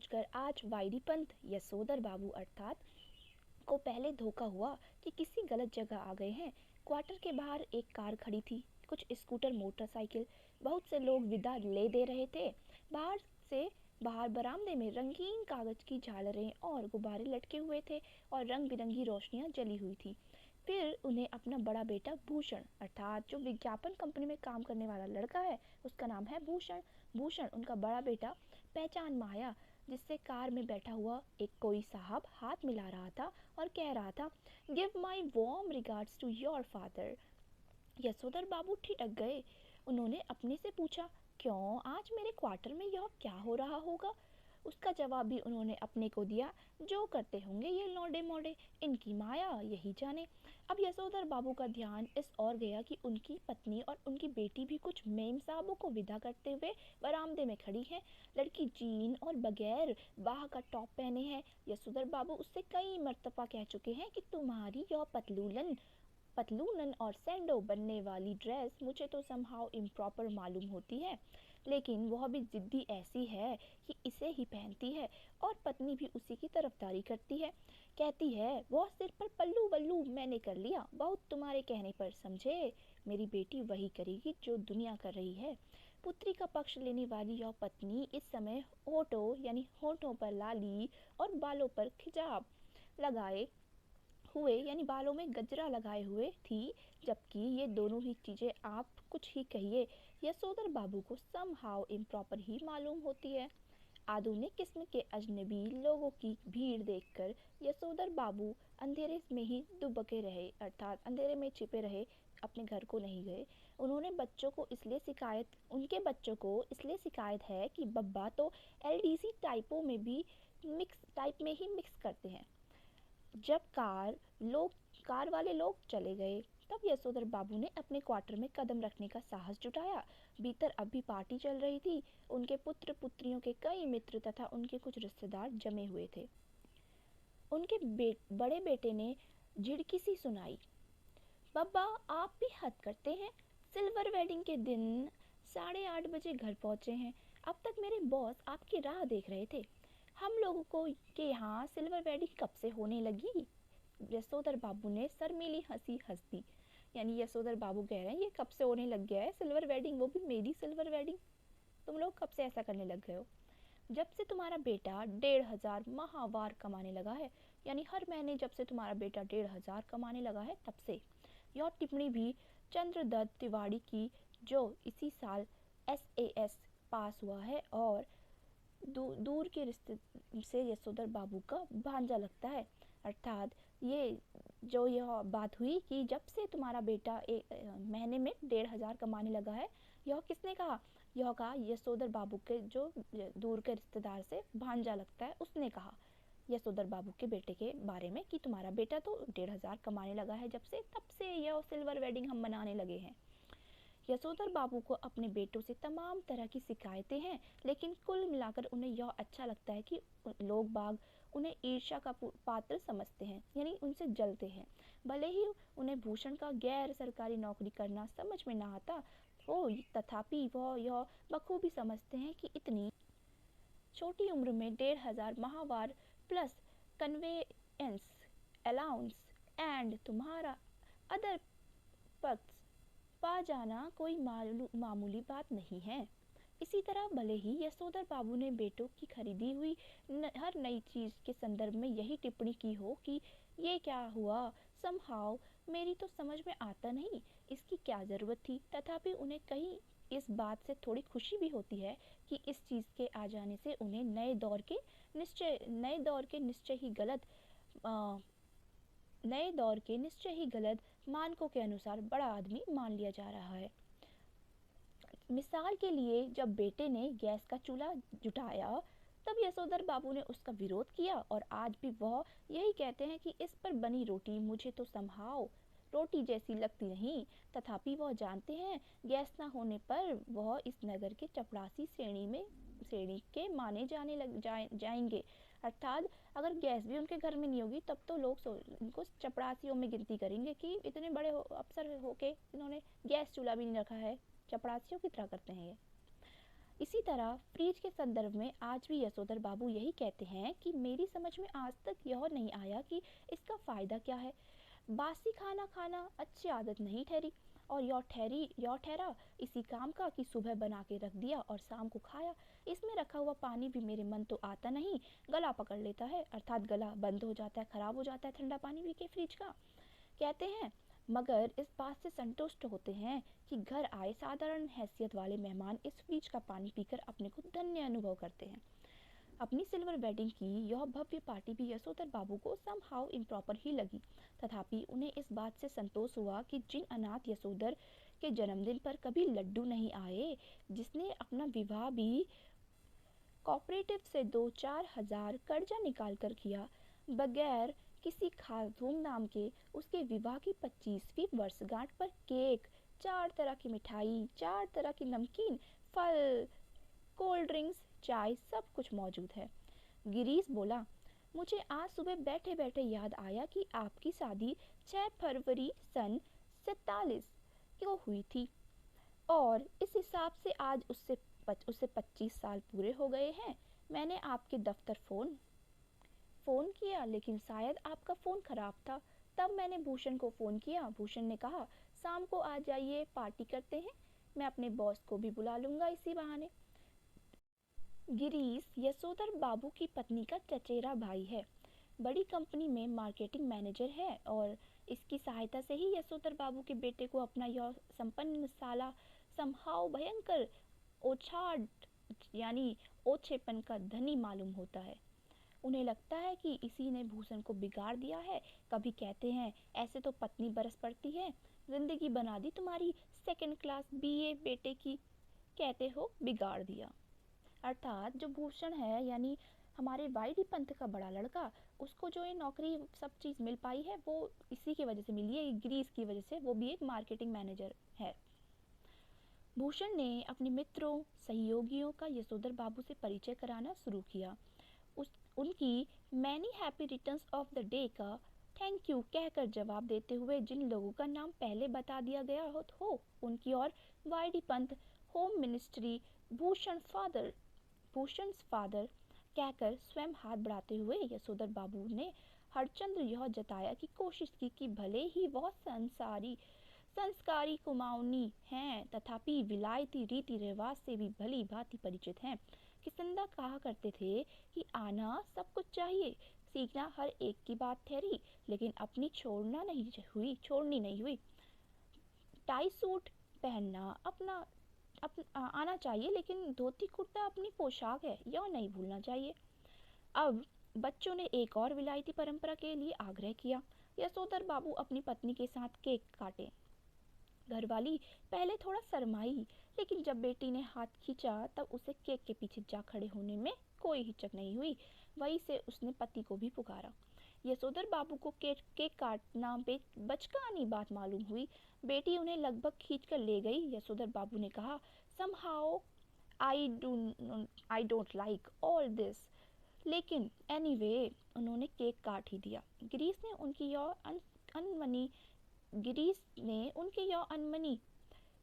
सोचकर आज वाइडी पंत यशोधर बाबू अर्थात को पहले धोखा हुआ कि किसी गलत जगह आ गए हैं। क्वार्टर के बाहर एक कार खड़ी थी, कुछ स्कूटर, मोटरसाइकिल, बहुत से लोग विदा ले दे रहे थे। बाहर से बाहर बरामदे में रंगीन कागज की झालरें और गुब्बारे लटके हुए थे और रंग बिरंगी रोशनियां जली हुई थी। फिर उन्हें अपना बड़ा बेटा भूषण अर्थात जो विज्ञापन कंपनी में काम करने वाला लड़का है, उसका नाम है भूषण, भूषण उनका बड़ा बेटा पहचान में आया, जिससे कार में बैठा हुआ एक कोई साहब हाथ मिला रहा था और कह रहा था, give my warm regards to your father. Yashodhar Babu ठिठक गए। उन्होंने अपने से पूछा, क्यों आज मेरे क्वार्टर में यह क्या हो रहा होगा? उसका जवाब भी उन्होंने अपने को दिया, जो करते होंगे ये लौंडे मोंडे, इनकी माया यही जाने। अब यशोधर बाबू का ध्यान इस ओर गया कि उनकी पत्नी और उनकी बेटी भी कुछ मेम साहबों को विदा करते हुए बरामदे में खड़ी है। लड़की जीन और बगैर बाह का टॉप पहने है। यशोधर बाबू उससे कई मर्तबा कह चुके हैं कि तुम्हारी यह पतलूनन और सैंडो बनने वाली ड्रेस मुझे तो समहाउ इम्प्रॉपर मालूम होती है, लेकिन वह भी जिद्दी ऐसी है कि इसे ही पहनती है और पत्नी भी उसी की तरफदारी करती है। कहती है, वह सिर पर पल्लू वल्लू मैंने कर लिया, बहुत तुम्हारे कहने पर, समझे? मेरी बेटी वही करेगी जो दुनिया कर रही है। पुत्री का पक्ष लेने वाली यह पत्नी इस समय होठों पर लाली और बालों पर खिजाब लगाए हुए बालों में गजरा लगाए हुए थी, जबकि ये दोनों ही चीजें आप कुछ ही कहिए यशोधर बाबू को समहाउ इम्प्रॉपर ही मालूम होती है। आधुनिक किस्म के अजनबी लोगों की भीड़ देखकर यशोधर बाबू अंधेरे में ही दुबके रहे अर्थात अंधेरे में छिपे रहे, अपने घर को नहीं गए। उनके बच्चों को इसलिए शिकायत है कि बब्बा तो एलडीसी टाइप में ही मिक्स करते हैं। जब कार वाले लोग चले गए, तब यशोधर बाबू ने अपने क्वार्टर में कदम रखने का साहस जुटाया। भीतर अब भी पार्टी चल रही थी। उनके पुत्र पुत्रियों के कई मित्र तथा उनके कुछ रिश्तेदार जमे हुए थे। उनके बड़े बेटे ने झिड़की सी सुनाई, बब्बा आप भी हद करते हैं। सिल्वर वेडिंग के दिन 8:30 बजे घर पहुंचे हैं। अब तक मेरे बॉस आपकी राह देख रहे थे। हम लोगों को के यहाँ सिल्वर वेडिंग कब से होने लगी? यशोधर बाबू ने शर्मीली हंसी हंस दी। यशोधर बाबू कह रहे हैं, ये कब से होने लग गया है सिल्वर वेडिंग, वो भी मेरी सिल्वर वेडिंग। तुम लोग कब से ऐसा करने लग गए हो? जब से तुम्हारा बेटा 1,500 माहवार कमाने लगा है, हर महीने जब से तुम्हारा बेटा 1,500 कमाने लगा है, तब से। यह टिप्पणी भी चंद्रदत्त तिवाड़ी की, जो इसी साल SAS पास हुआ है और दूर के रिश्ते से यशोधर बाबू का भांजा लगता है। अर्थात यह बात हुई कि जब से तुम्हारा बेटा एक महीने में 1,500 कमाने लगा है, यह किसने कहा? यह कहा यशोधर बाबू के जो दूर के रिश्तेदार से भांजा लगता है, उसने कहा यशोधर बाबू के बेटे के बारे में कि तुम्हारा बेटा तो 1,500 कमाने लगा है, जब से तब से यह सिल्वर वेडिंग हम मनाने लगे हैं। यशोधर बाबू को अपने बेटों से तमाम तरह की शिकायतें हैं, लेकिन कुल मिलाकर उन्हें यह अच्छा लगता है कि लोग बाग उन्हें ईर्ष्या का पात्र समझते हैं, उनसे जलते हैं। भले ही उन्हें भूषण का गैर सरकारी नौकरी करना समझ में ना आता हो, तथापि वह यह बखूबी समझते हैं कि इतनी छोटी उम्र में 1,500 माहवार प्लस कन्वेयंस अलाउंस एंड तुम्हारा अदर पक्ष पा जाना कोई मामूली बात नहीं है। इसी तरह भले ही यशोधर बाबू ने बेटों की खरीदी हुई हर नई चीज के संदर्भ में यही टिप्पणी की हो कि ये क्या हुआ, समहाउ मेरी तो समझ में आता नहीं, इसकी क्या जरूरत थी, तथापि उन्हें कहीं इस बात से थोड़ी खुशी भी होती है कि इस चीज के आ जाने से उन्हें नए दौर के निश्चय ही गलत मानकों के अनुसार बड़ा आदमी मान लिया जा रहा है। मिसाल के लिए, जब बेटे ने गैस का चूल्हा जुटाया, तब यशोधर बाबू ने उसका विरोध किया और आज भी वह यही कहते हैं कि इस पर बनी रोटी मुझे तो समहाउ रोटी जैसी लगती नहीं। तथापि वह जानते हैं गैस न होने पर वह इस नगर के चपरासी श्रेणी के माने जाएंगे। अर्थात अगर गैस भी उनके घर में नहीं होगी, तब तो लोग इनको चपरासियों में गिनती करेंगे कि इतने बड़े अफसर होके इन्होंने गैस चूल्हा भी नहीं रखा है, चपरासियों की तरह करते हैं ये। इसी तरह फ्रिज के संदर्भ में आज भी यशोधर बाबू यही कहते हैं कि मेरी समझ में आज तक यह नहीं आया कि इसका फ़ायदा क्या है। बासी खाना खाना अच्छी आदत नहीं ठहरी, और यह ठहरा इसी काम का कि सुबह बना के रख दिया और शाम को खाया। इसमें रखा हुआ पानी भी मेरे मन तो आता नहीं, गला पकड़ लेता है, अर्थात गला बंद हो जाता है, खराब हो जाता है ठंडा पानी पी के फ्रिज का, कहते हैं। मगर इस बात से संतुष्ट होते हैं कि घर आए साधारण हैसियत वाले मेहमान इस फ्रिज का पानी पीकर अपने को धन्य अनुभव करते हैं। अपनी सिल्वर वेडिंग की यह भव्य पार्टी भी यशोधर बाबू को समहाउ इम्प्रॉपर ही लगी। तथापि उन्हें इस बात से संतोष हुआ कि जिन अनाथ यशोधर के जन्मदिन पर कभी लड्डू नहीं आए, जिसने अपना विवाह भी कोऑपरेटिव से 2-4 हजार कर्जा निकाल कर किया, बगैर किसी खास धूमधाम के, उसके विवाह की 25वीं वर्षगांठ पर केक, 4 तरह की मिठाई, 4 तरह की नमकीन, फल, कोल्ड ड्रिंक्स, चाय, सब कुछ मौजूद है। गिरीश बोला, मुझे आज सुबह बैठे बैठे याद आया कि आपकी शादी 6 फरवरी सन 47 को हुई थी, और इस हिसाब से आज उससे 25 साल पूरे हो गए हैं। मैंने आपके दफ्तर फ़ोन किया, लेकिन शायद आपका फ़ोन ख़राब था। तब मैंने भूषण को फ़ोन किया। भूषण ने कहा, शाम को आ जाइए, पार्टी करते हैं। मैं अपने बॉस को भी बुला लूँगा इसी बहाने। गिरीश यशोधर बाबू की पत्नी का चचेरा भाई है, बड़ी कंपनी में मार्केटिंग मैनेजर है, और इसकी सहायता से ही यशोधर बाबू के बेटे को अपना यह संपन्न साला समहाउ भयंकर ओछाड यानी ओछेपन का धनी मालूम होता है। उन्हें लगता है कि इसी ने भूषण को बिगाड़ दिया है। कभी कहते हैं, ऐसे तो पत्नी बरस पड़ती है, जिंदगी बना दी तुम्हारी सेकंड क्लास बीए बेटे की, कहते हो बिगाड़ दिया। अर्थात जो भूषण है, यानी हमारे वाईडी पंथ का बड़ा लड़का, उसको जो ये नौकरी सब चीज़ मिल पाई है वो इसी की वजह से मिली है, ग्रीस की वजह से। वो भी एक मार्केटिंग मैनेजर है। भूषण ने अपने मित्रों सहयोगियों का यशोधर बाबू से परिचय कराना शुरू किया। उनकी many happy returns of the day का थैंक यू कहकर जवाब देते हुए जिन लोगों का नाम पहले बता दिया गया हो उनकी और वाईडी पंथ होम मिनिस्ट्री भूषण फादर कहकर स्वयं हाथ बढ़ाते हुए यशोधर बाबू ने हरचंद्र यह जताया की कोशिश की कि भले ही वह संस्कारी कुमाऊनी हैं, तथापि विलायती रीति रिवाज से भी भली भांति परिचित हैं। किसंदा कहा करते थे कि आना सब कुछ चाहिए, सीखना हर एक की बात ठहरी, लेकिन अपनी छोड़नी नहीं हुई। टाई सूट पहनना आना चाहिए, लेकिन धोती कुर्ता अपनी पोशाक है, यह नहीं भूलना चाहिए। अब बच्चों ने एक और विलायती परंपरा के लिए आग्रह किया। यशोधर बाबू अपनी पत्नी के साथ केक काटे। घरवाली पहले थोड़ा शर्माई, लेकिन जब बेटी ने हाथ खींचा तब उसे केक के पीछे जा खड़े होने में कोई हिचक नहीं हुई। वहीं से उसने पति को भी पुकारा। यशोधर बाबू को केक काटना बचकानी बात मालूम हुई। बेटी उन्हें लगभग खींच कर ले गई। यशोधर बाबू ने कहा, somehow I don't like all this, लेकिन एनीवे उन्होंने केक काट ही दिया। गिरीश ने उनकी यह अनमनी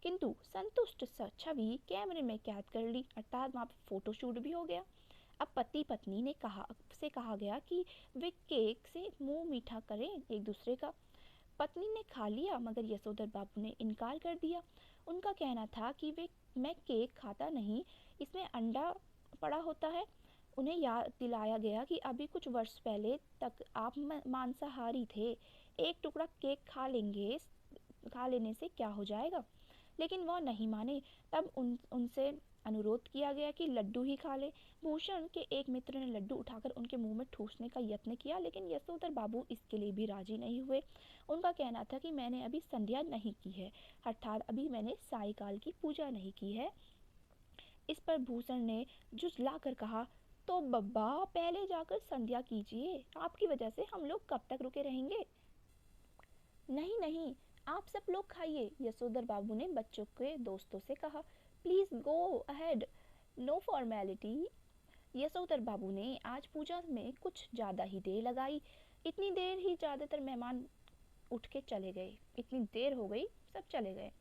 किंतु संतुष्ट छवि कैमरे में कैद कर ली, अर्थात वहाँ पर फोटोशूट भी हो गया। अब पति पत्नी ने कहा गया कि वे केक से मुंह मीठा करें एक दूसरे का। पत्नी ने खा लिया, मगर यशोधर बाबू ने इनकार कर दिया। उनका कहना था कि मैं केक खाता नहीं, इसमें अंडा पड़ा होता है। उन्हें याद दिलाया गया कि अभी कुछ वर्ष पहले तक आप मांसाहारी थे, एक टुकड़ा केक खा लेने से क्या हो जाएगा। लेकिन वह नहीं माने। तब उनसे अनुरोध किया गया कि लड्डू ही खा ले। भूषण के एक मित्र ने लड्डू उठाकर उनके मुंह में ठूसने का यत्न किया, लेकिन यशोधर बाबू इसके लिए भी राजी नहीं हुए। उनका कहना था कि मैंने अभी संध्या नहीं की है, अर्थात अभी मैंने सायकाल की पूजा नहीं की है। इस पर भूषण ने झुँझला कर कहा, तो बब्बा पहले जाकर संध्या कीजिए, आपकी वजह से हम लोग कब तक रुके रहेंगे। नहीं नहीं, आप सब लोग खाइए, यशोधर बाबू ने बच्चों के दोस्तों से कहा। Please go ahead, no formality. Yashodhar Babu ने आज पूजा में कुछ ज़्यादा ही देर लगाई। इतनी देर ही ज़्यादातर मेहमान उठ के चले गए। इतनी देर हो गई, सब चले गए।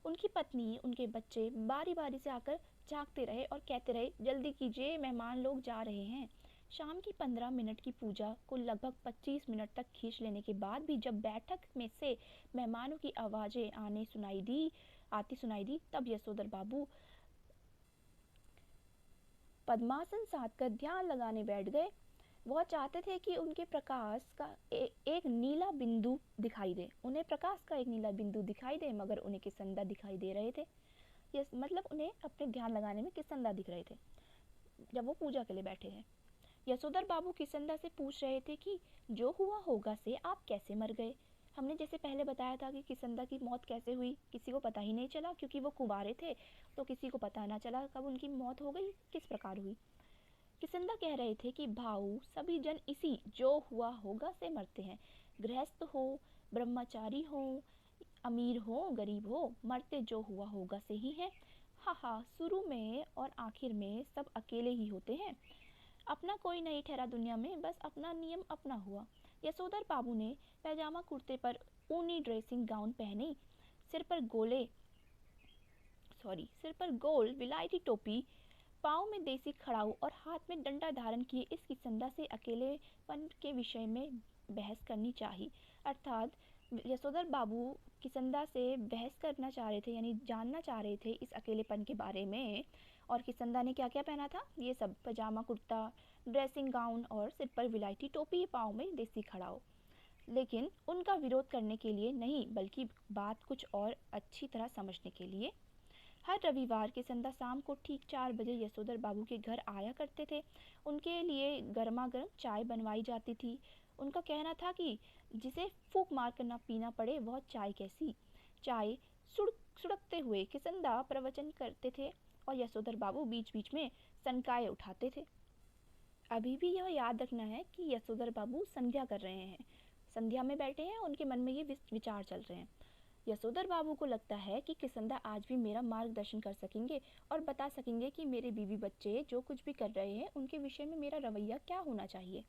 उनकी पत्नी, उनके बच्चे बारी बारी से आकर झांकते रहे और कहते रहे, जल्दी कीजिए, मेहमान लोग जा रहे हैं। शाम की 15 मिनट की पूजा को लगभग 25 मिनट तक खींच लेने के बाद भी जब बैठक में से मेहमानों की आवाज़ें आती सुनाई दी, तब यशोधर बाबू पद्मासन साधकर ध्यान लगाने बैठ गए। वह चाहते थे कि उनके प्रकाश का एक नीला बिंदु दिखाई दे। उन्हें प्रकाश का एक नीला बिंदु दिखाई दे, मगर उन्हें किसंदा दिखाई दे रहे थे। मतलब उन्हें अपने ध्यान लगाने में किसंदा दिख रहे थे जब वो पूजा के लिए बैठे हैं। यशोधर बाबू किसंदा से पूछ रहे थे कि जो हुआ होगा से आप कैसे मर गए। हमने जैसे पहले बताया था कि किसंदा की मौत कैसे हुई, किसी को पता ही नहीं चला, क्योंकि वो कुंवारे थे, तो किसी को पता ना चला कब उनकी मौत हो गई, किस प्रकार हुई। किसंदा कह रहे थे कि भाऊ, सभी जन इसी जो हुआ होगा से मरते हैं। गृहस्थ हो, ब्रह्मचारी हो, अमीर हो, गरीब हो, मरते जो हुआ होगा से ही है। हाँ हाँ, शुरू में और आखिर में सब अकेले ही होते हैं। अपना कोई नहीं ठहरा दुनिया में, बस अपना नियम अपना हुआ। यशोधर बाबू ने पैजामा कुर्ते पर ऊनी ड्रेसिंग गाउन पहनी, सिर पर गोल विलायती टोपी, पाँव में देसी खड़ाऊ और हाथ में डंडा धारण किए इस किसंदा से अकेलेपन के विषय में बहस करनी चाहिए। अर्थात यशोधर बाबू किसंदा से बहस करना चाह रहे थे, यानी जानना चाह रहे थे इस अकेलेपन के बारे में। और किसंदा ने क्या क्या पहना था, ये सब पजामा कुर्ता, ड्रेसिंग गाउन और सिर पर विलायती टोपी, पाँव में देसी खड़ाऊ। लेकिन उनका विरोध करने के लिए नहीं, बल्कि बात कुछ और अच्छी तरह समझने के लिए। हर रविवार किसंदा शाम को ठीक 4 बजे यशोधर बाबू के घर आया करते थे। उनके लिए गर्मा गर्म चाय बनवाई जाती थी। उनका कहना था कि जिसे फूंक मार कर न पीना पड़े वह चाय कैसी। चाय सुड़कते हुए किसंदा प्रवचन करते थे और यशोधर बाबू बीच बीच में सनकाए उठाते थे। अभी भी यह याद रखना है कि यशोधर बाबू संध्या कर रहे हैं, संध्या में बैठे हैं, उनके मन में ये विचार चल रहे हैं। यशोधर बाबू को लगता है कि किसंदा आज भी मेरा मार्गदर्शन कर सकेंगे और बता सकेंगे कि मेरे बीवी बच्चे जो कुछ भी कर रहे हैं उनके विषय में मेरा रवैया क्या होना चाहिए।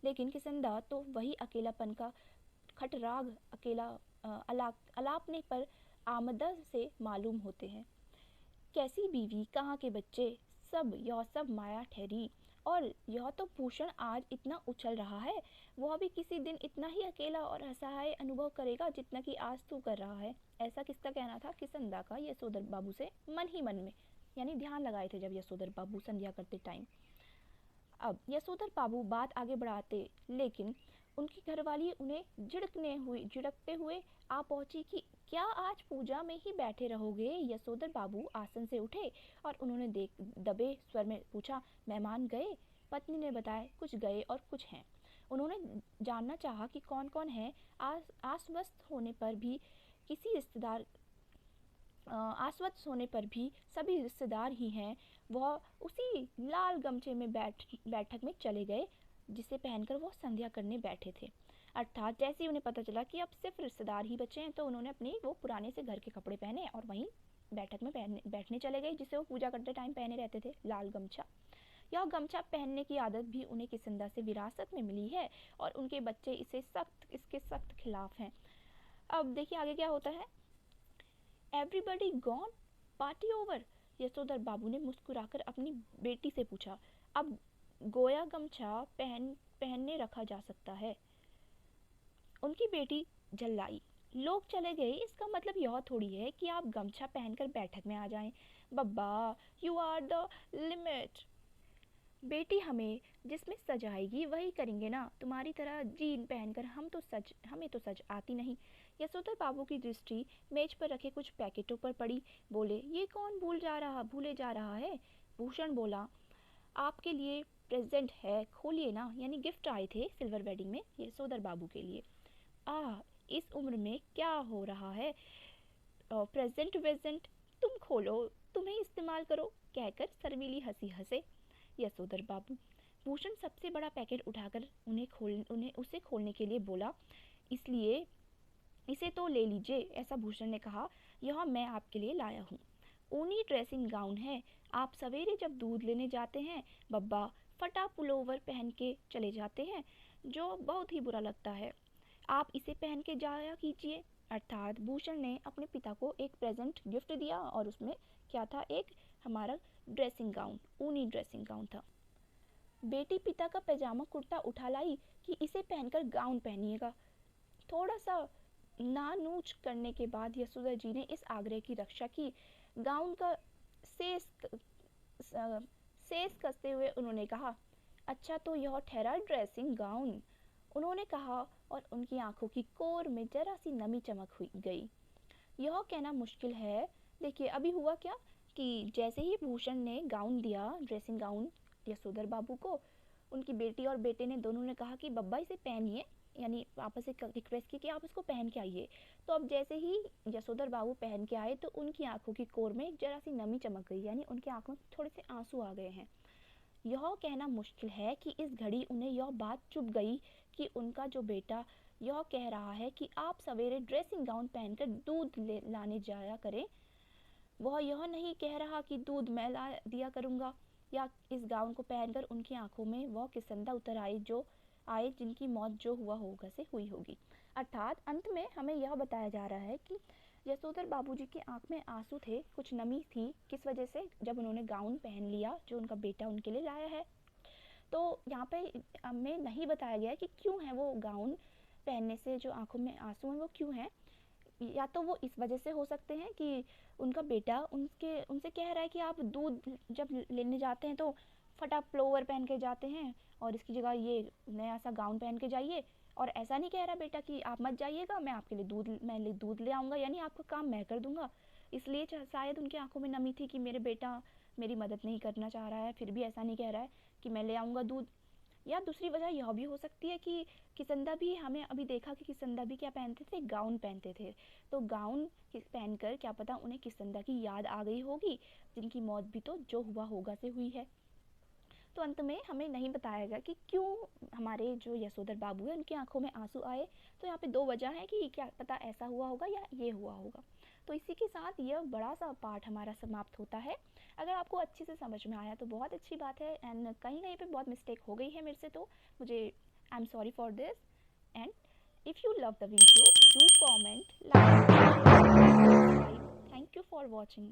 लेकिन किसंदा तो वही अकेलापन का खटराग अलापने पर आमदा से मालूम होते हैं। कैसी बीवी, कहाँ के बच्चे, यह सब माया ठहरी। और यह तो भूषण आज इतना उछल रहा है, वह भी किसी दिन इतना ही अकेला और असहाय अनुभव करेगा जितना कि आज तू कर रहा है। ऐसा किसका कहना था, किसंदा का, यशोधर बाबू से मन ही मन में, यानी ध्यान लगाए थे जब यशोधर बाबू संध्या करते टाइम। अब यशोधर बाबू बात आगे बढ़ाते, लेकिन उनकी घरवाली उन्हें झिड़कते हुए आ पहुंची कि क्या आज पूजा में ही बैठे रहोगे। यशोधर बाबू आसन से उठे और उन्होंने दबे स्वर में पूछा, मेहमान गए? पत्नी ने बताया, कुछ गए और कुछ हैं। उन्होंने जानना चाहा कि कौन कौन है। आश्वस्त होने पर भी सभी रिश्तेदार ही हैं। वह उसी लाल गमछे में बैठक में चले गए जिसे पहनकर वह संध्या करने बैठे थे। अर्थात जैसे ही उन्हें पता चला कि अब सिर्फ रिश्तेदार ही बचे हैं, तो उन्होंने अपने वो पुराने से घर के कपड़े पहने और वहीं बैठक में बैठने चले गए, जिसे वो पूजा करते टाइम पहने रहते थे, लाल गमछा। यह गमछा पहनने की आदत भी उन्हें किसंदा से विरासत में मिली है और उनके बच्चे इसके सख्त खिलाफ हैं। अब देखिए आगे क्या होता है। Everybody gone, party over. Yashodhar Babu ने मुस्कुराकर अपनी बेटी से पूछा, अब गोया गमछा पहनने रखा जा सकता है। उनकी बेटी झल्लाई, लोग चले गए इसका मतलब यह थोड़ी है कि आप गमछा पहनकर बैठक में आ जाएं। बब्बा, यू आर द लिमिट। बेटी हमें जिसमें सज आएगी वही करेंगे ना, तुम्हारी तरह जीन पहनकर हमें तो सज आती नहीं। यशोधर बाबू की दृष्टि मेज पर रखे कुछ पैकेटों पर पड़ी। बोले, ये कौन भूले जा रहा है। भूषण बोला, आपके लिए प्रेजेंट है, खोलिए ना, यानी गिफ्ट आए थे सिल्वर वेडिंग में यशोधर बाबू के लिए। इस उम्र में क्या हो रहा है, प्रेजेंट वेजेंट, तुम खोलो, तुम्हें इस्तेमाल करो, कहकर शर्मीली हंसी हंसे यशोधर बाबू। भूषण सबसे बड़ा पैकेट उठाकर उन्हें उसे खोलने के लिए बोला, इसलिए इसे तो ले लीजिए। ऐसा भूषण ने कहा, यह मैं आपके लिए लाया हूँ। ऊनी ड्रेसिंग गाउन है। आप सवेरे जब दूध लेने जाते हैं बब्बा, फटा पुलोवर पहन के चले जाते हैं, जो बहुत ही बुरा लगता है। आप इसे पहन के जाया कीजिए। अर्थात भूषण ने अपने पिता को एक प्रेजेंट गिफ्ट दिया और उसमें क्या था, एक हमारा ड्रेसिंग गाउन, ऊनी ड्रेसिंग गाउन था। बेटी पिता का पैजामा कुर्ता उठा लाई कि इसे पहनकर गाउन पहनिएगा। थोड़ा सा नानूच करने के बाद यशोदा जी ने इस आग्रह की रक्षा की। गाउन का सेस सेस कसते हुए उन्होंने कहा, अच्छा तो यह ठहरा ड्रेसिंग गाउन। उन्होंने कहा और उनकी आंखों की कोर में जरा सी नमी चमक हुई गई। यह कहना मुश्किल है। देखिए अभी हुआ क्या कि जैसे ही भूषण ने गाउन दिया, ड्रेसिंग गाउन यशोधर बाबू को, उनकी बेटी और बेटे ने दोनों ने कहा कि बब्बा इसे पहनिए, यानी आपस से रिक्वेस्ट की कि आप इसको पहन के आइए। तो अब जैसे ही यशोधर बाबू पहन के आए तो उनकी आंखों की कोर में जरा सी नमी चमक गई, यानी उनकी आंखों में थोड़े से आंसू आ गए हैं। यह कहना मुश्किल है कि इस घड़ी उन्हें यह बात चुभ गई कि उनका जो बेटा यह कह रहा है कि आप सवेरे ड्रेसिंग गाउन पहनकर दूध लाने जाया करें, वह यह नहीं कह रहा कि दूध मैं ला दिया करूँगा। या इस गाउन को पहनकर उनकी आंखों में वह किसंदा उतर आए जिनकी मौत जो हुआ होगा से हुई होगी। अर्थात अंत में हमें यह बताया जा रहा है कि यशोधर बाबूजी की आंख में आंसू थे, कुछ नमी थी, किस वजह से, जब उन्होंने गाउन पहन लिया जो उनका बेटा उनके लिए लाया है। तो यहाँ पे हमें नहीं बताया गया है कि क्यों है वो गाउन पहनने से जो आंखों में आंसू हैं वो क्यों हैं। या तो वो इस वजह से हो सकते हैं कि उनका बेटा उनसे कह रहा है कि आप दूध जब लेने जाते हैं तो फटा प्लोवर पहन के जाते हैं और इसकी जगह ये नया सा गाउन पहन के जाइए। और ऐसा नहीं कह रहा बेटा कि आप मत जाइएगा, मैं आपके लिए दूध ले आऊँगा, यानी आपका काम मैं कर दूंगा। इसलिए शायद उनकी आंखों में नमी थी कि मेरे बेटा मेरी मदद नहीं करना चाह रहा है, फिर भी ऐसा नहीं कह रहा है कि मैं ले आऊँगा दूध। या दूसरी वजह यह भी हो सकती है कि किसंदा भी, हमें अभी देखा कि किसंदा भी क्या पहनते थे, गाउन पहनते थे। तो गाउन पहनकर क्या पता उन्हें किसंदा की याद आ गई होगी जिनकी मौत भी तो जो हुआ होगा से हुई है। तो अंत में हमें नहीं बताया गया कि क्यों हमारे जो यशोधर बाबू है उनकी आंखों में आंसू आए। तो यहाँ पे दो वजह है कि क्या पता ऐसा हुआ होगा या ये हुआ होगा। तो इसी के साथ यह बड़ा सा पार्ट हमारा समाप्त होता है। अगर आपको अच्छे से समझ में आया तो बहुत अच्छी बात है, एंड कहीं कहीं पे बहुत मिस्टेक हो गई है मेरे से, तो मुझे I am sorry for this. And if you love the video, do comment, like, share, subscribe. Thank you for watching.